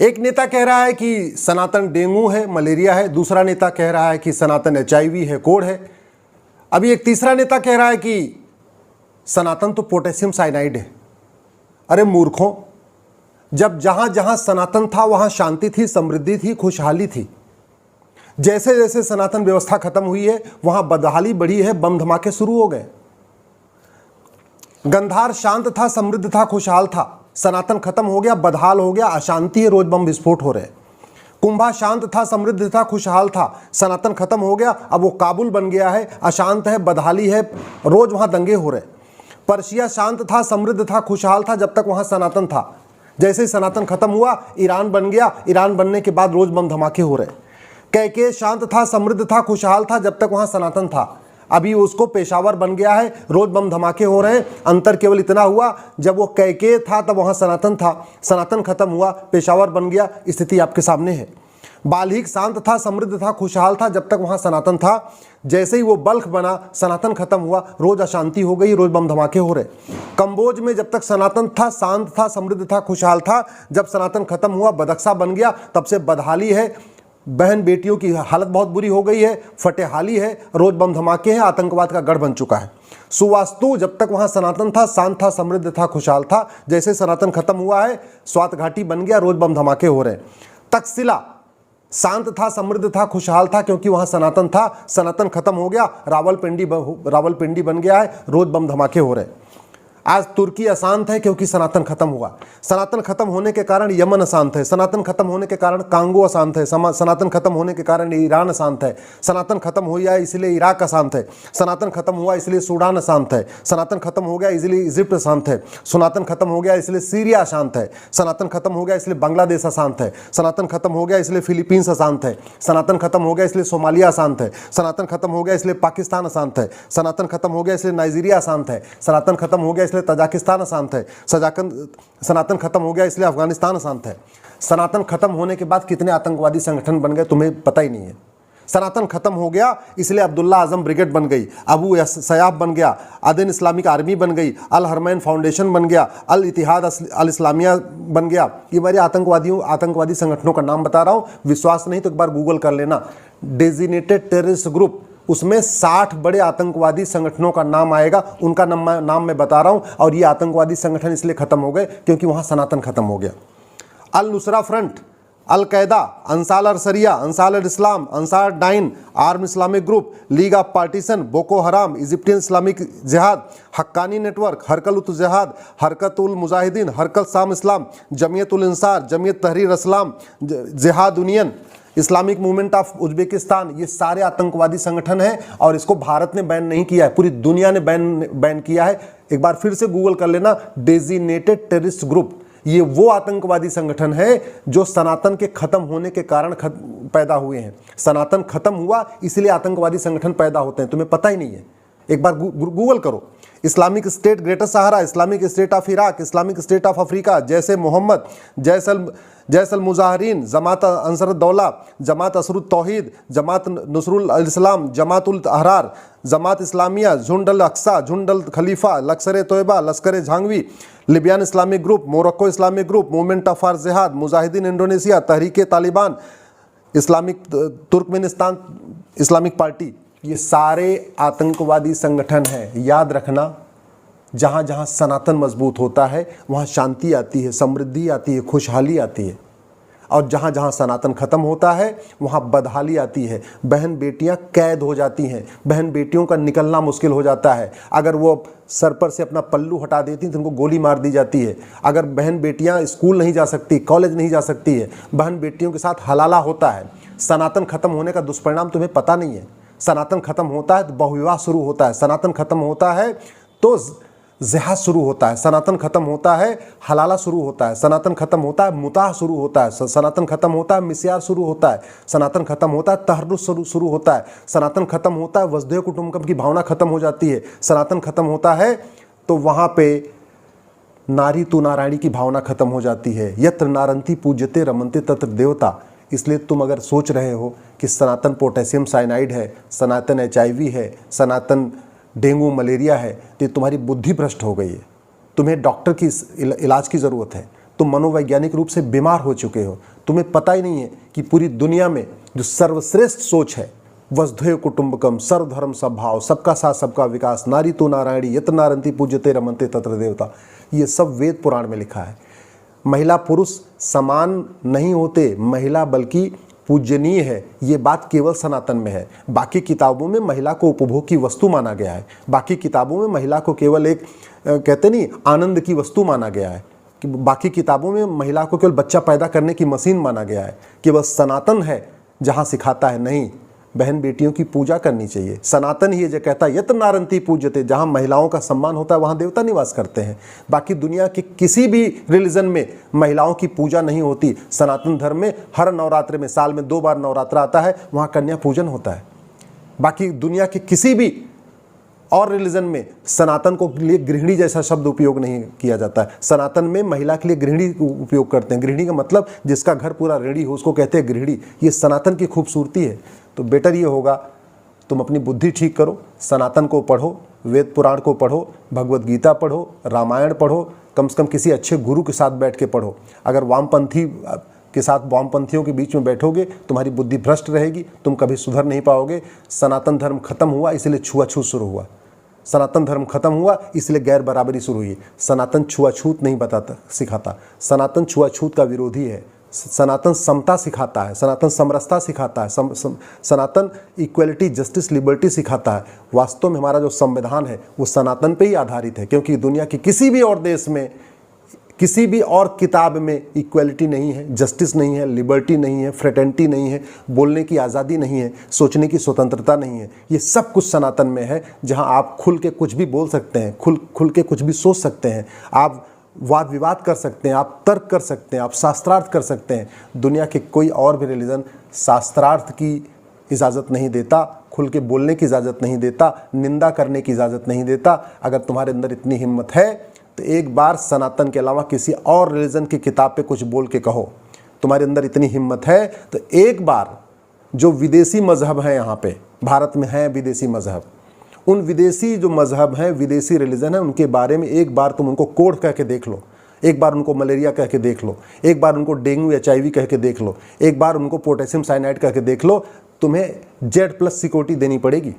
एक नेता कह रहा है कि सनातन डेंगू है, मलेरिया है। दूसरा नेता कह रहा है कि सनातन HIV है, कोढ़ है। अभी एक तीसरा नेता कह रहा है कि सनातन तो पोटेशियम साइनाइड है। अरे मूर्खों, जब जहां जहां सनातन था वहां शांति थी, समृद्धि थी, खुशहाली थी। जैसे जैसे सनातन व्यवस्था खत्म हुई है वहां बदहाली बढ़ी है, बम धमाके शुरू हो गए। गंधार शांत था, समृद्ध था, खुशहाल था। सनातन खत्म हो गया, बदहाल हो गया, अशांति है, रोज बम विस्फोट हो रहे। कुंभा शांत था, समृद्ध था, खुशहाल था। सनातन खत्म हो गया, अब वो काबुल बन गया है, अशांत है, बदहाली है, रोज वहां दंगे हो रहे। पर्शिया शांत था, समृद्ध था, खुशहाल था जब तक वहां सनातन था। जैसे ही सनातन खत्म हुआ ईरान बन गया, ईरान बनने के बाद रोज बम धमाके हो रहे। कैके शांत था, समृद्ध था, खुशहाल था जब तक वहां सनातन था। अभी उसको पेशावर बन गया है, रोज बम धमाके हो रहे हैं। अंतर केवल इतना हुआ, जब वो कैके था तब वहां सनातन था, सनातन खत्म हुआ, पेशावर बन गया। स्थिति आपके सामने है। बाल्हिक शांत था, समृद्ध था, खुशहाल था जब तक वहां सनातन था। जैसे ही वो बल्ख बना, सनातन खत्म हुआ, रोज अशांति हो गई, रोज बम धमाके हो रहे। कंबोज में जब तक सनातन था, शांत था, समृद्ध था, खुशहाल था। जब सनातन खत्म हुआ, बदख्शा बन गया, तब से बदहाली है, बहन बेटियों की हालत बहुत बुरी हो गई है, फटेहाली है, रोज बम धमाके हैं, आतंकवाद का गढ़ बन चुका है। सुवास्तु जब तक वहां सनातन था, शांत था, समृद्ध था, खुशहाल था। जैसे सनातन खत्म हुआ है, स्वात घाटी बन गया, रोज बम धमाके हो रहे। तक्षशिला शांत था, समृद्ध था, खुशहाल था, क्योंकि वहां सनातन था। सनातन खत्म हो गया, रावलपिंडी बन गया है, रोज बम धमाके हो रहे। आज तुर्की अशांत है क्योंकि सनातन खत्म हुआ। सनातन खत्म होने के कारण यमन अशांत है। सनातन खत्म होने के कारण कांगो अशांत है। सनातन खत्म होने के कारण ईरान अशांत है। सनातन खत्म हो गया इसलिए इराक अशांत है। सनातन खत्म हुआ इसलिए सूडान अशांत है। सनातन खत्म हो गया इसलिए इजिप्ट अशांत है। सनातन खत्म हो गया इसलिए सीरिया अशांत है। सनातन खत्म हो गया इसलिए बांग्लादेश अशांत है। सनातन खत्म हो गया इसलिए फिलीपींस अशांत है। सनातन खत्म हो गया इसलिए सोमालिया अशांत है। सनातन खत्म हो गया इसलिए पाकिस्तान अशांत है। सनातन खत्म हो गया इसलिए नाइजीरिया अशांत है। सनातन खत्म हो गया इसलिए तजाकिस्तान अशांत है। सनातन खत्म हो गया इसलिए अफगानिस्तान अशांत है। सनातन खत्म होने के बाद कितने आतंकवादी संगठन बन गए तुम्हें पता ही नहीं है। सनातन खत्म हो गया इसलिए अब्दुल्ला आजम ब्रिगेड बन गई, अबू सयाफ बन गया, अदन इस्लामिक आर्मी बन गई, अल हरमैन फाउंडेशन बन गया, अल इतिहाद अल इस्लामिया बन गया। ये मेरे आतंकवादी संगठनों का नाम बता रहा हूँ। विश्वास नहीं तो एक बार गूगल कर लेना, डेजिग्नेटेड टेररिस्ट ग्रुप। उसमें 60 बड़े आतंकवादी संगठनों का नाम आएगा, उनका नाम मैं बता रहा हूं। और ये आतंकवादी संगठन इसलिए खत्म हो गए क्योंकि वहां सनातन खत्म हो गया। अल नुसरा फ्रंट, अल कैदा, Ansar al Sharia, Ansar al Islam, Ansar Dine, armed Islamic group, league of partition, Boko Haram, Egyptian Islamic jihad, Haqqani network, हरकत उल जिहाद, हरकत उल मुजाहिदीन, हरकत शाम इस्लाम, जमीयत उल इंसार, जमीयत तहरीर इस्लाम, जिहाद union, Islamic movement of Uzbekistan. ये सारे आतंकवादी संगठन हैं और इसको भारत ने बैन नहीं किया है, पूरी दुनिया ने बैन किया है। एक बार फिर से गूगल कर लेना, डेजिग्नेटेड टेररिस्ट ग्रुप। ये वो आतंकवादी संगठन है जो सनातन के खत्म होने के कारण पैदा हुए हैं। सनातन खत्म हुआ इसलिए आतंकवादी संगठन पैदा होते हैं, तुम्हें पता ही नहीं है। एक बार गूगल करो, Islamic state greater Sahara, Islamic state of Iraq, Islamic state of Africa, जैसे मोहम्मद, जैसल मुजाहरीन, जमात अंसरुद्दौला दौला, जमात असरुत तौहीद, जमात नुसरुल इस्लाम, जमात उल अहरार, जमात इस्लामिया, झुंड अल अक्सा, झुंड अल खलीफा, Lashkar Taiba, Lashkar Jhangvi, Libyan Islamic group, Morocco Islamic group, movement of for jihad, Mujahideen Indonesia, Tehrik Taliban, Islamic Turkmenistan Islamic party. ये सारे आतंकवादी संगठन हैं। याद रखना, जहाँ जहाँ सनातन मजबूत होता है वहाँ शांति आती है, समृद्धि आती है, खुशहाली आती है। और जहाँ जहाँ सनातन खत्म होता है वहाँ बदहाली आती है। बहन बेटियाँ कैद हो जाती हैं, बहन बेटियों का निकलना मुश्किल हो जाता है। अगर वो सर पर से अपना पल्लू हटा देती तो उनको गोली मार दी जाती है। अगर बहन बेटियाँ स्कूल नहीं जा सकती, कॉलेज नहीं जा सकती है, बहन बेटियों के साथ हलाला होता है। सनातन खत्म होने का दुष्परिणाम तुम्हें पता नहीं है। सनातन खत्म होता है तो बहुविवाह शुरू होता है। सनातन खत्म होता है तो जिहाद शुरू होता है। सनातन खत्म होता है हलाला शुरू होता है। सनातन खत्म होता है मुताह शुरू होता है। सनातन खत्म होता है मिस्यार शुरू होता है। सनातन खत्म होता है तहर्रुस शुरू होता है। सनातन खत्म होता है वसुधैव कुटुंबकम की भावना खत्म हो जाती है। सनातन खत्म होता है तो वहाँ पे नारी तू नारायणी की भावना खत्म हो जाती है। यत्र नारंती पूज्यते रमनते तत्र देवता। इसलिए तुम अगर सोच रहे हो कि सनातन पोटेशियम साइनाइड है, सनातन HIV है, सनातन डेंगू मलेरिया है, तो तुम्हारी बुद्धि भ्रष्ट हो गई है। तुम्हें डॉक्टर की इलाज की ज़रूरत है। तुम मनोवैज्ञानिक रूप से बीमार हो चुके हो। तुम्हें पता ही नहीं है कि पूरी दुनिया में जो सर्वश्रेष्ठ सोच है, वसुधैव कुटुंबकम, सर्वधर्म समभाव, सबका साथ सबका विकास, नारी तो नारायणी यत नारंती पूज्यते रमन्ते तत्र देवता, ये सब वेद पुराण में लिखा है। महिला पुरुष समान नहीं होते, महिला बल्कि पूजनीय है, ये बात केवल सनातन में है। बाकी किताबों में महिला को उपभोग की वस्तु माना गया है। बाकी किताबों में महिला को केवल एक कहते नहीं आनंद की वस्तु माना गया है। कि बाकी किताबों में महिला को केवल बच्चा पैदा करने की मशीन माना गया है। केवल सनातन है जहाँ सिखाता है नहीं, बहन बेटियों की पूजा करनी चाहिए। सनातन ही जो कहता है यत नारंती पूज्यते, जहाँ महिलाओं का सम्मान होता है वहाँ देवता निवास करते हैं। बाकी दुनिया के किसी भी रिलीजन में महिलाओं की पूजा नहीं होती। सनातन धर्म में हर नवरात्र में साल में 2 बार नवरात्र आता है, वहाँ कन्या पूजन होता है। बाकी दुनिया के किसी भी और रिलीजन में सनातन को लिए गृहिणी जैसा शब्द उपयोग नहीं किया जाता है। सनातन में महिला के लिए गृहिणी उपयोग करते हैं। गृहिणी का मतलब जिसका घर पूरा रेडी हो उसको कहते हैं गृहिणी। ये सनातन की खूबसूरती है। तो बेटर ये होगा तुम अपनी बुद्धि ठीक करो, सनातन को पढ़ो, वेद पुराण को पढ़ो, भगवत गीता पढ़ो, रामायण पढ़ो, कम से कम किसी अच्छे गुरु के साथ बैठ के पढ़ो। अगर वामपंथी के साथ वामपंथियों के बीच में बैठोगे तुम्हारी बुद्धि भ्रष्ट रहेगी, तुम कभी सुधर नहीं पाओगे। सनातन धर्म खत्म हुआ इसलिए छुआछूत शुरू हुआ। सनातन धर्म खत्म हुआ इसलिए गैर बराबरी शुरू हुई। सनातन छुआछूत नहीं बताता सिखाता, सनातन छुआछूत का विरोधी है। सनातन समता सिखाता है, सनातन समरसता सिखाता है, सनातन इक्वलिटी जस्टिस लिबर्टी सिखाता है। वास्तव में हमारा जो संविधान है वो सनातन पे ही आधारित है, क्योंकि दुनिया के किसी भी और देश में किसी भी और किताब में इक्वलिटी नहीं है, जस्टिस नहीं है, लिबर्टी नहीं है, फ्रेटर्निटी नहीं है, बोलने की आज़ादी नहीं है, सोचने की स्वतंत्रता नहीं है। ये सब कुछ सनातन में है, जहां आप खुल के कुछ भी बोल सकते हैं, खुल के कुछ भी सोच सकते हैं, आप वाद विवाद कर सकते हैं, आप तर्क कर सकते हैं, आप शास्त्रार्थ कर सकते हैं। दुनिया के कोई और भी रिलीजन शास्त्रार्थ की इजाज़त नहीं देता, खुल के बोलने की इजाज़त नहीं देता, निंदा करने की इजाज़त नहीं देता। अगर तुम्हारे अंदर इतनी हिम्मत है तो एक बार सनातन के अलावा किसी और रिलीजन की किताब पे कुछ बोल के कहो। तुम्हारे अंदर इतनी हिम्मत है तो एक बार जो विदेशी मजहब हैं यहाँ पे भारत में हैं विदेशी मजहब, उन विदेशी जो मजहब हैं, विदेशी रिलीजन है, उनके बारे में एक बार तुम उनको कोढ़ कह के देख लो, एक बार उनको मलेरिया कह के देख लो, एक बार उनको डेंगू HIV कह के देख लो, एक बार उनको पोटेशियम साइनाइड कह के देख लो। तुम्हें Z+ सिक्योरिटी देनी पड़ेगी।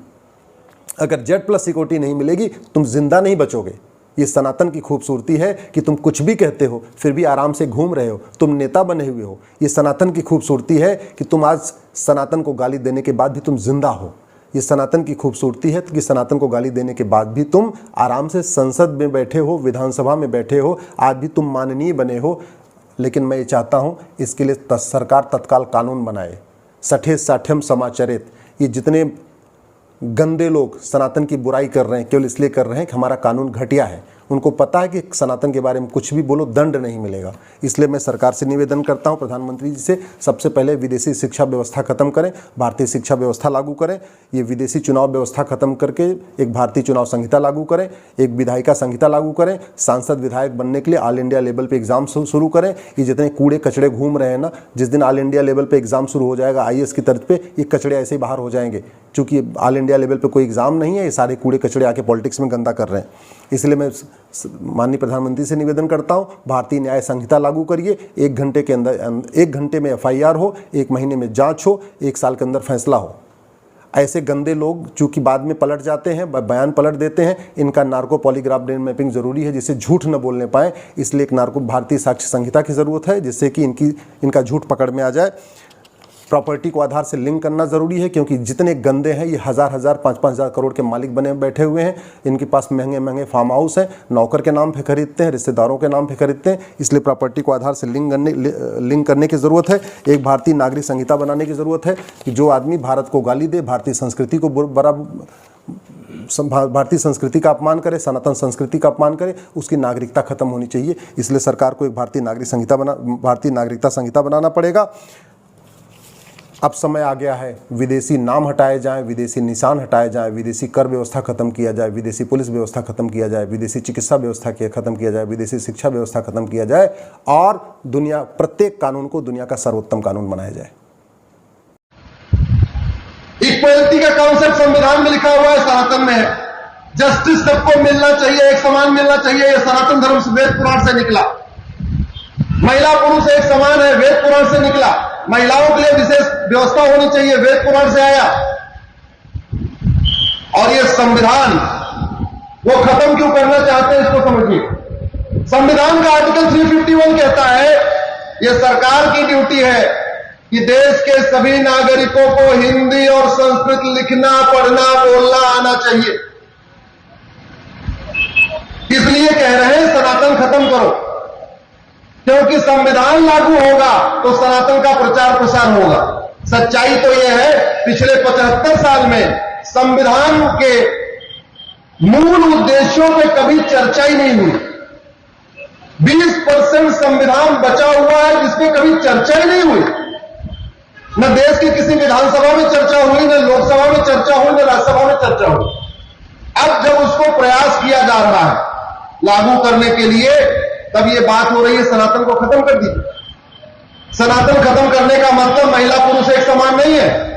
अगर Z+ सिक्योरिटी नहीं मिलेगी तुम जिंदा नहीं बचोगे। ये सनातन की खूबसूरती है कि तुम कुछ भी कहते हो फिर भी आराम से घूम रहे हो, तुम नेता बने हुए हो। ये सनातन की खूबसूरती है कि तुम आज सनातन को गाली देने के बाद भी तुम जिंदा हो। ये सनातन की खूबसूरती है कि सनातन को गाली देने के बाद भी तुम आराम से संसद में बैठे हो, विधानसभा में बैठे हो, आज भी तुम माननीय बने हो। लेकिन मैं ये चाहता हूँ इसके लिए सरकार तत्काल कानून बनाए। सठे साठ्यम समाचरित, ये जितने गंदे लोग सनातन की बुराई कर रहे हैं केवल इसलिए कर रहे हैं कि हमारा कानून घटिया है। उनको पता है कि सनातन के बारे में कुछ भी बोलो दंड नहीं मिलेगा। इसलिए मैं सरकार से निवेदन करता हूं, प्रधानमंत्री जी से, सबसे पहले विदेशी शिक्षा व्यवस्था खत्म करें, भारतीय शिक्षा व्यवस्था लागू करें। ये विदेशी चुनाव व्यवस्था खत्म करके एक भारतीय चुनाव संहिता लागू करें, एक विधायिका संहिता लागू करें, सांसद विधायक बनने के लिए ऑल इंडिया लेवल पे एग्जाम शुरू करें। ये जितने कूड़े कचड़े घूम रहे हैं ना, जिस दिन ऑल इंडिया लेवल पे एग्जाम शुरू हो जाएगा IAS की तर्ज पे, ये कचड़े ऐसे ही बाहर हो जाएंगे। चूँकि ऑल इंडिया लेवल पे कोई एग्जाम नहीं है, ये सारे कूड़े कचड़े आके पॉलिटिक्स में गंदा कर रहे हैं। इसलिए मैं माननीय प्रधानमंत्री से निवेदन करता हूं, भारतीय न्याय संहिता लागू करिए। 1 घंटे के अंदर 1 घंटे में FIR हो, 1 महीने में जांच हो, 1 साल के अंदर फैसला हो। ऐसे गंदे लोग चूंकि बाद में पलट जाते हैं, बयान पलट देते हैं, इनका नार्को पॉलीग्राफ ब्रेन मैपिंग जरूरी है जिससे झूठ न बोलने पाए। इसलिए एक भारतीय साक्ष्य संहिता की जरूरत है जिससे कि इनका झूठ पकड़ में आ जाए। प्रॉपर्टी को आधार से लिंक करना ज़रूरी है, क्योंकि जितने गंदे हैं ये 1000-1000, 5-5 करोड़ के मालिक बने बैठे हुए हैं। इनके पास महंगे फार्म हाउस हैं, नौकर के नाम पे खरीदते हैं, रिश्तेदारों के नाम पे खरीदते हैं। इसलिए प्रॉपर्टी को आधार से लिंक करने की ज़रूरत है। एक भारतीय नागरिक संहिता बनाने की ज़रूरत है कि जो आदमी भारत को गाली दे, भारतीय संस्कृति को भारतीय संस्कृति का अपमान करे, सनातन संस्कृति का अपमान करे, उसकी नागरिकता खत्म होनी चाहिए। इसलिए सरकार को एक भारतीय नागरिकता संहिता बनाना पड़ेगा। अब समय आ गया है विदेशी नाम हटाए जाएं, विदेशी निशान हटाए जाएं, विदेशी कर व्यवस्था खत्म किया जाए, विदेशी पुलिस व्यवस्था खत्म किया जाए, विदेशी चिकित्सा व्यवस्था खत्म किया जाए, विदेशी शिक्षा व्यवस्था खत्म किया जाए और प्रत्येक कानून को दुनिया का सर्वोत्तम कानून बनाया जाए। इक्वलिटी का कॉन्सेप्ट संविधान में लिखा हुआ है, सनातन में है। जस्टिस सबको मिलना चाहिए, एक समान मिलना चाहिए। यह सनातन धर्म से वेद पुराण से निकला। महिला पुरुष एक समान है, वेद पुराण से निकला। महिलाओं के लिए विशेष व्यवस्था होनी चाहिए, वेद पुराण से आया। और ये संविधान वो खत्म क्यों करना चाहते हैं, इसको समझिए। संविधान का आर्टिकल 351 कहता है यह सरकार की ड्यूटी है कि देश के सभी नागरिकों को हिंदी और संस्कृत लिखना, पढ़ना, बोलना आना चाहिए। इसलिए कह रहे हैं सनातन खत्म करो, क्योंकि संविधान लागू होगा तो सनातन का प्रचार प्रसार होगा। सच्चाई तो यह है पिछले 75 साल में संविधान के मूल उद्देश्यों पे कभी चर्चा ही नहीं हुई। 20% संविधान बचा हुआ है जिसपे कभी चर्चा ही नहीं हुई। न देश की किसी विधानसभा में चर्चा हुई, न लोकसभा में चर्चा हुई, न राज्यसभा में चर्चा हुई। अब जब उसको प्रयास किया जा रहा है लागू करने के लिए, तब ये बात हो रही है सनातन को खत्म कर दीजिए। सनातन खत्म करने का मतलब महिला पुरुष एक समान नहीं है।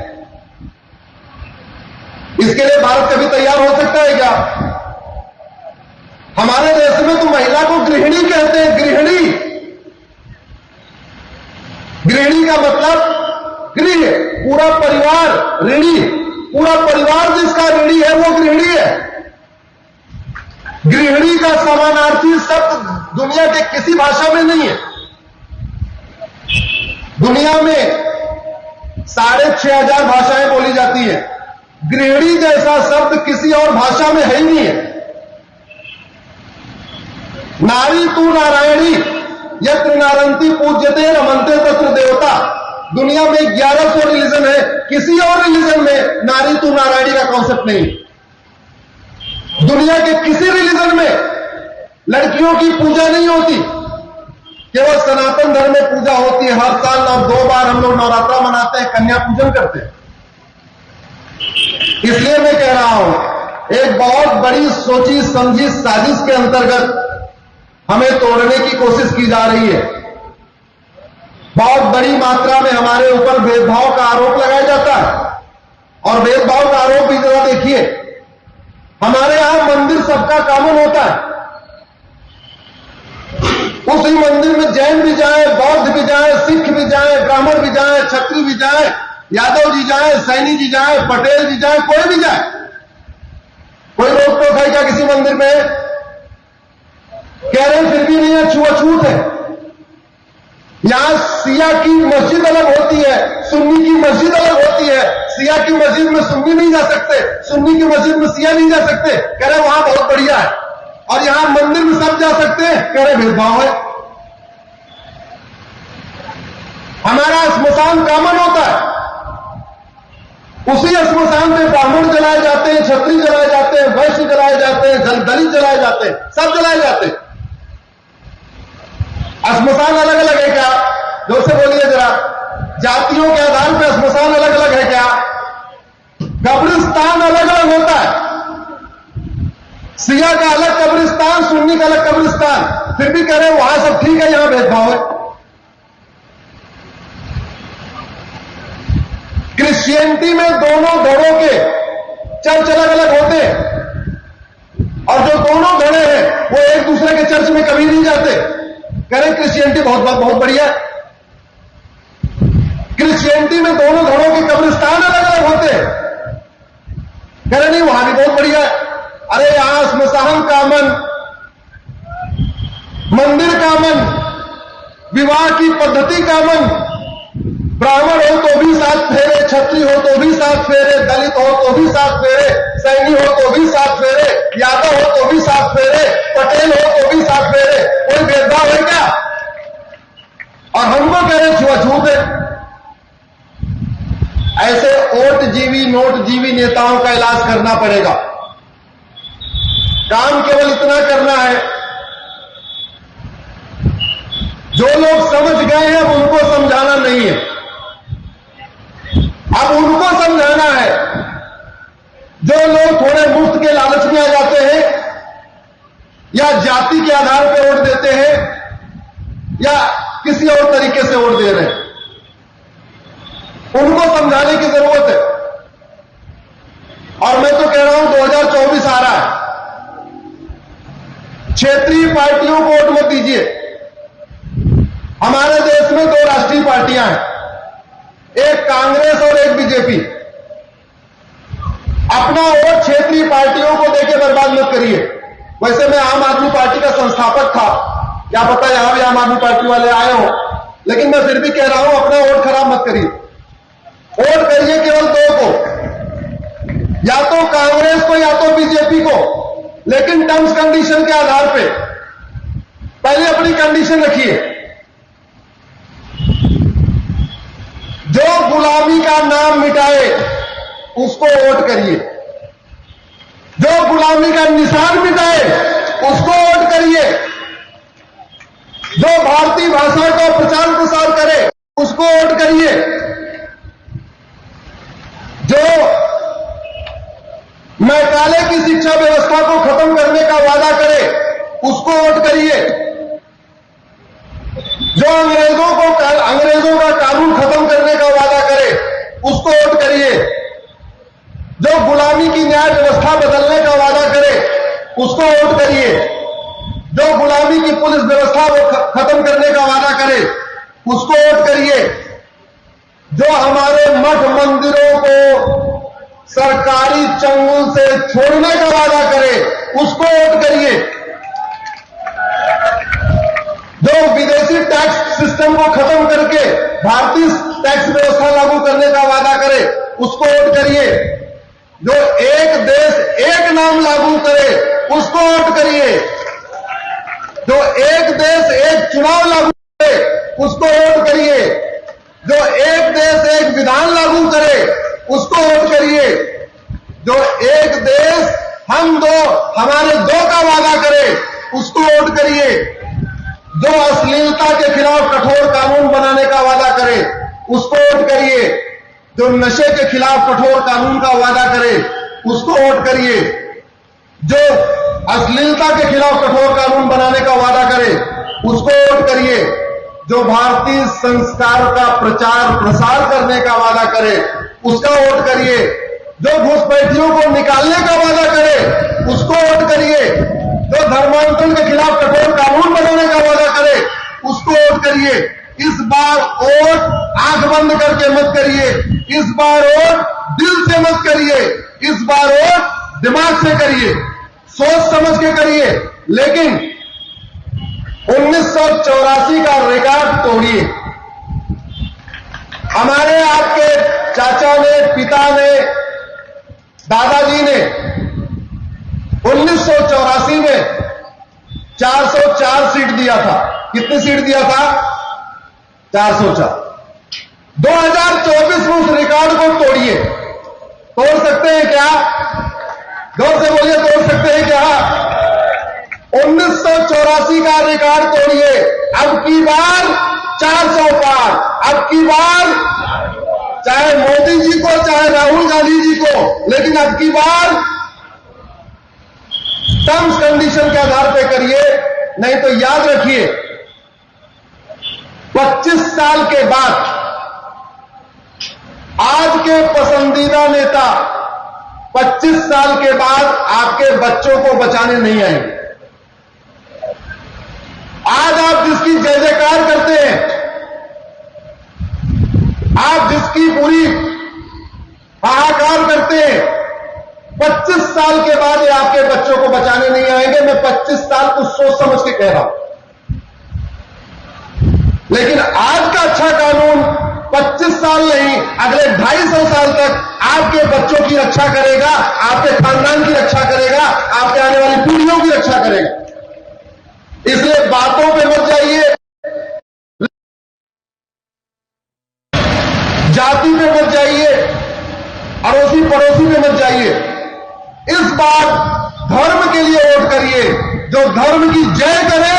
इसके लिए भारत कभी तैयार हो सकता है क्या? हमारे देश में तो महिला को गृहिणी कहते हैं। गृहिणी, गृहिणी का मतलब गृह, पूरा परिवार ऋणी, पूरा परिवार जिसका ऋणी है वो गृहिणी है। गृहिणी का समानार्थी शब्द दुनिया के किसी भाषा में नहीं है। दुनिया में 6,500 भाषाएं बोली जाती है, गृहिणी जैसा शब्द किसी और भाषा में है ही नहीं है। नारी तू नारायणी यत्र नारंती पूज्यते रमनते तत्र देवता। दुनिया में 1100 रिलीजन है, किसी और रिलीजन में नारी तू नारायणी का कॉन्सेप्ट नहीं। दुनिया के किसी रिलीजन में लड़कियों की पूजा नहीं होती, केवल सनातन धर्म में पूजा होती है। हर साल 2 बार हम लोग नवरात्रा मनाते हैं, कन्या पूजन करते हैं। इसलिए मैं कह रहा हूं एक बहुत बड़ी सोची समझी साजिश के अंतर्गत हमें तोड़ने की कोशिश की जा रही है। बहुत बड़ी मात्रा में हमारे ऊपर भेदभाव का आरोप लगाया जाता है। और भेदभाव का आरोप भी जरा देखिए, हमारे यहां मंदिर सबका कॉमन होता है। उसी मंदिर में जैन भी जाए, बौद्ध भी जाए, सिख भी जाए, ब्राह्मण भी जाए, क्षत्रिय भी जाए, यादव जी जाए, सैनी जी जाए, पटेल जी जाए, कोई भी जाए, कोई रोक टोक है क्या किसी मंदिर में? कह रहे हैं फिर भी नहीं है, छुआछूत है। यहां शिया की मस्जिद अलग होती है, सुन्नी की मस्जिद अलग होती है। शिया की मस्जिद में सुन्नी नहीं जा सकते, सुन्नी की मस्जिद में शिया नहीं जा सकते। कह रहे वहां बहुत बढ़िया है। और यहां मंदिर में सब जा सकते हैं, कह रहे भेदभाव है। हमारा स्मशान कॉमन होता है, उसी स्मशान पे ब्राह्मण जलाए जाते हैं, क्षत्रिय जलाए जाते हैं, वैश्य जलाए जाते हैं, दलित जलाए जाते हैं, सब जलाए जाते हैं। स्मशान अलग अलग है क्या? जोर से बोलिए जरा। जातियों के आधार पर स्मशान अलग अलग है क्या? कब्रिस्तान अलग अलग होता है। शिया का अलग कब्रिस्तान, सुन्नी का अलग कब्रिस्तान। फिर भी कह रहे हैं वहां सब ठीक है, यहां भेदभाव है। क्रिश्चियनिटी में दोनों धड़ों के चर्च अलग अलग होते हैं, और जो दोनों धड़े हैं वो एक दूसरे के चर्च में कभी नहीं जाते। कह रहे क्रिश्चियनिटी बहुत बढ़िया है। क्रिश्चियनिटी में दोनों धड़ों के कब्रिस्तान अलग अलग होते हैं, कह रहे नहीं वहां भी बहुत बढ़िया है। अरे यहां स्मशान कामन, मंदिर कामन, विवाह की पद्धति कामन, ब्राह्मण हो तो भी 7 फेरे, क्षत्रिय हो तो भी 7 फेरे, दलित हो तो भी 7 फेरे, सैनी हो तो भी 7 फेरे, यादव हो तो भी 7 फेरे, पटेल हो तो भी 7 फेरे। कोई भेदभाव है क्या? और हमको कह रहे छुआछूत है। ऐसे ओट जीवी नोट जीवी नेताओं का इलाज करना पड़ेगा। काम केवल इतना करना है, जो लोग समझ गए हैं अब उनको समझाना नहीं है। अब उनको समझाना है जो लोग थोड़े मुफ्त के लालच में आ जाते हैं, या जाति के आधार पर वोट देते हैं, या किसी और तरीके से वोट दे रहे हैं, उनको समझाने की जरूरत है। और मैं तो कह रहा हूं 2024 आ रहा है, क्षेत्रीय पार्टियों को वोट मत दीजिए। हमारे देश में दो राष्ट्रीय पार्टियां हैं, एक कांग्रेस और एक बीजेपी। अपना वोट क्षेत्रीय पार्टियों को देके बर्बाद मत करिए। वैसे मैं आम आदमी पार्टी का संस्थापक था, क्या पता यहां भी आम आदमी पार्टी वाले आए हो, लेकिन मैं फिर भी कह रहा हूं अपना वोट खराब मत करिए। वोट करिए केवल दो को, या तो कांग्रेस को या तो बीजेपी को, लेकिन टर्म्स कंडीशन के आधार पे। पहले अपनी कंडीशन रखिए। जो गुलामी का नाम मिटाए उसको वोट करिए, जो गुलामी का निशान मिटाए उसको वोट करिए, जो भारतीय भाषा का प्रचार प्रसार करे उसको वोट करिए, जो मैकाले की शिक्षा व्यवस्था को खत्म करने का वादा करे उसको वोट करिए, जो अंग्रेजों का कानून खत्म करने का वादा करे उसको वोट करिए, जो गुलामी की न्याय व्यवस्था बदलने का वादा करे उसको वोट करिए, जो गुलामी की पुलिस व्यवस्था को खत्म करने का वादा करे उसको वोट करिए, जो हमारे मठ मंदिरों को सरकारी चंगुल से छोड़ने का वादा करे उसको वोट करिए, जो विदेशी टैक्स सिस्टम को खत्म करके भारतीय टैक्स व्यवस्था लागू करने का वादा करे उसको वोट करिए, जो एक देश एक नाम लागू करे उसको वोट करिए, जो एक देश एक चुनाव लागू करे उसको वोट करिए, जो एक देश एक विधान लागू करे उसको वोट करिए, जो एक देश हम दो हमारे दो का वादा करे उसको वोट करिए, जो अश्लीलता के खिलाफ कठोर कानून बनाने का वादा करे उसको वोट करिए, जो नशे के खिलाफ कठोर कानून का वादा करे उसको वोट करिए, जो अश्लीलता के खिलाफ कठोर कानून बनाने का वादा करे उसको वोट करिए, जो भारतीय संस्कार का प्रचार प्रसार करने का वादा करे उसका वोट करिए, जो घुसपैठियों को निकालने का वादा करे उसको वोट करिए, जो धर्मांतरण के खिलाफ कठोर कानून बनाने का वादा करे उसको वोट करिए। इस बार वोट आंख बंद करके मत करिए, इस बार वोट दिल से मत करिए, इस बार वोट दिमाग से करिए, सोच समझ के करिए, लेकिन 1984 का रिकॉर्ड तोड़िए। हमारे आपके चाचा ने, पिता ने, दादाजी ने 1984 में 404 सीट दिया था। कितनी सीट दिया था? 404। 2024 में उस रिकॉर्ड को तोड़िए। तोड़ सकते हैं क्या? जोर से बोलिए, तोड़ सकते हैं क्या? 1984 का रिकॉर्ड तोड़िए। अब की बार 400 पार, अब की बार चाहे मोदी जी को चाहे राहुल गांधी जी को, लेकिन अब की बार टर्म्स कंडीशन के आधार पे करिए, नहीं तो याद रखिए 25 साल के बाद आज के पसंदीदा नेता 25 साल के बाद आपके बच्चों को बचाने नहीं आएंगे। आज आप जिसकी जय जयकार करते हैं, आप जिसकी पूरी हाहाकार करते हैं, 25 साल के बाद ये आपके बच्चों को बचाने नहीं आएंगे। मैं 25 साल को सोच समझ के कह रहा हूं। लेकिन आज का अच्छा कानून 25 साल नहीं, अगले 250 साल तक आपके बच्चों की रक्षा करेगा, आपके खानदान की रक्षा करेगा, आपके आने वाली पीढ़ियों की रक्षा करेगा। इसलिए बातों पे मत जाइए, जाति पे मत जाइए, अड़ोसी पड़ोसी पे मत जाइए। इस बार धर्म के लिए वोट करिए। जो धर्म की जय करे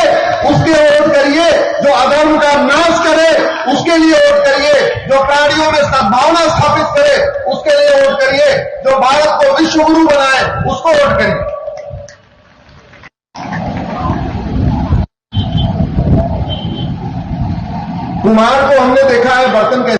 उसके वोट करिए, जो अधर्म का नाश करे उसके लिए वोट करिए, जो प्राणियों में सद्भावना स्थापित करे उसके लिए वोट करिए, जो भारत को विश्व गुरु बनाए उसको वोट करिए। कुम्हार को हमने देखा है बर्तन कैसे